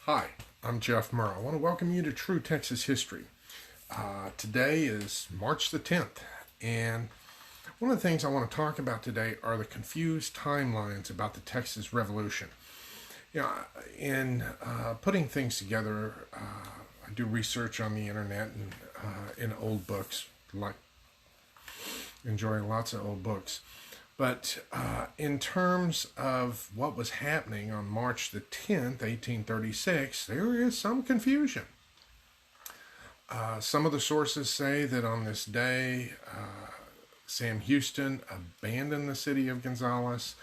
Hi, I'm Jeff Murrow. I want to welcome you to True Texas History. Today is March the 10th, and one of the things I want to talk about today are the confused timelines about the Texas Revolution. In putting things together, I do research on the internet and in old books, like enjoying lots of old books. But in terms of what was happening on March the 10th, 1836, there is some confusion. Some of the sources say that on this day, Sam Houston abandoned the city of Gonzales.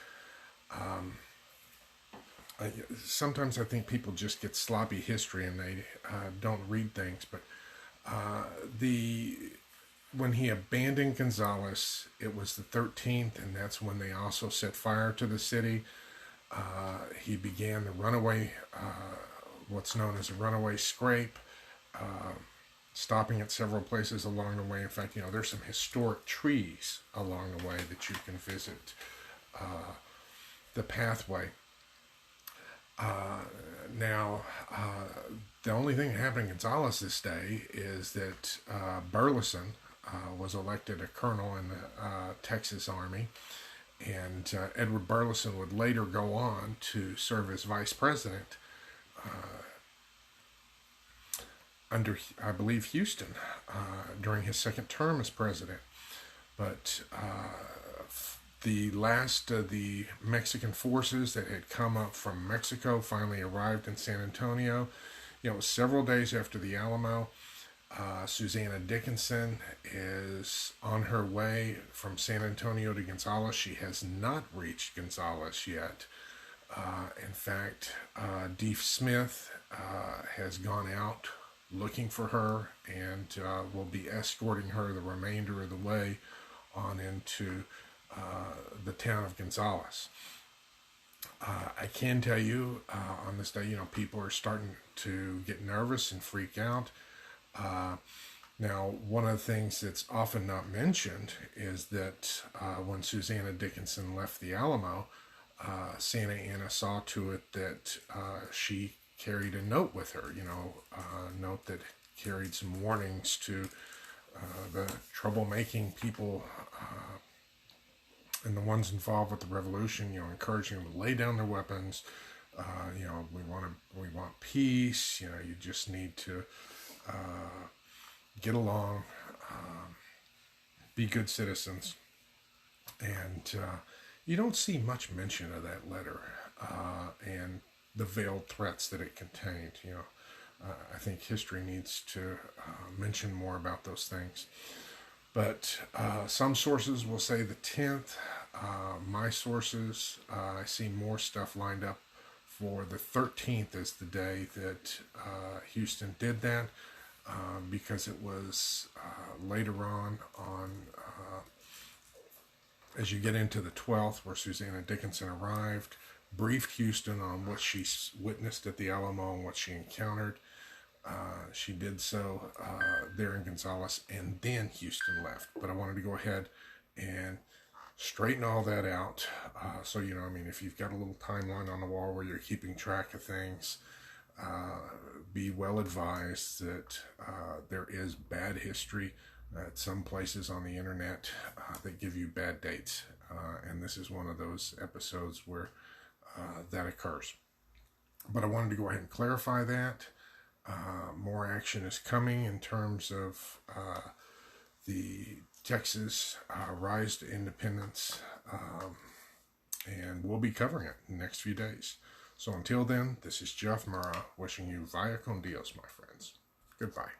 Sometimes I think people just get sloppy history and they don't read things. But when he abandoned Gonzales, it was the 13th, and that's when they also set fire to the city. He began the runaway, what's known as a runaway scrape, stopping at several places along the way. In fact, there's some historic trees along the way that you can visit the pathway. The only thing that happened in Gonzales this day is that Burleson was elected a colonel in the Texas Army, and Edward Burleson would later go on to serve as vice president under, I believe, Houston during his second term as president. But the last of the Mexican forces that had come up from Mexico finally arrived in San Antonio. It was several days after the Alamo. Susanna Dickinson is on her way from San Antonio to Gonzales. She has not reached Gonzales yet. In fact, Deef Smith has gone out looking for her and will be escorting her the remainder of the way on into the town of Gonzales. I can tell you on this day, people are starting to get nervous and freak out. Now, one of the things that's often not mentioned is that when Susanna Dickinson left the Alamo, Santa Anna saw to it that she carried a note with her, a note that carried some warnings to the troublemaking people and the ones involved with the revolution, encouraging them to lay down their weapons. We want peace. You just need to get along, be good citizens. And you don't see much mention of that letter and the veiled threats that it contained. I think history needs to mention more about those things. But some sources will say the 10th. My sources, I see more stuff lined up for the 13th as the day that Houston did that, because it was later on as you get into the 12th, where Susanna Dickinson arrived, briefed Houston on what she witnessed at the Alamo and what she encountered. She did so there in Gonzales, and then Houston left. But I wanted to go ahead and straighten all that out. So, if you've got a little timeline on the wall where you're keeping track of things, be well advised that there is bad history at some places on the internet that give you bad dates. And this is one of those episodes where that occurs. But I wanted to go ahead and clarify that. More action is coming in terms of the Texas rise to independence, and we'll be covering it in the next few days. So until then, this is Jeff Murrow wishing you vaya con Dios, my friends. Goodbye.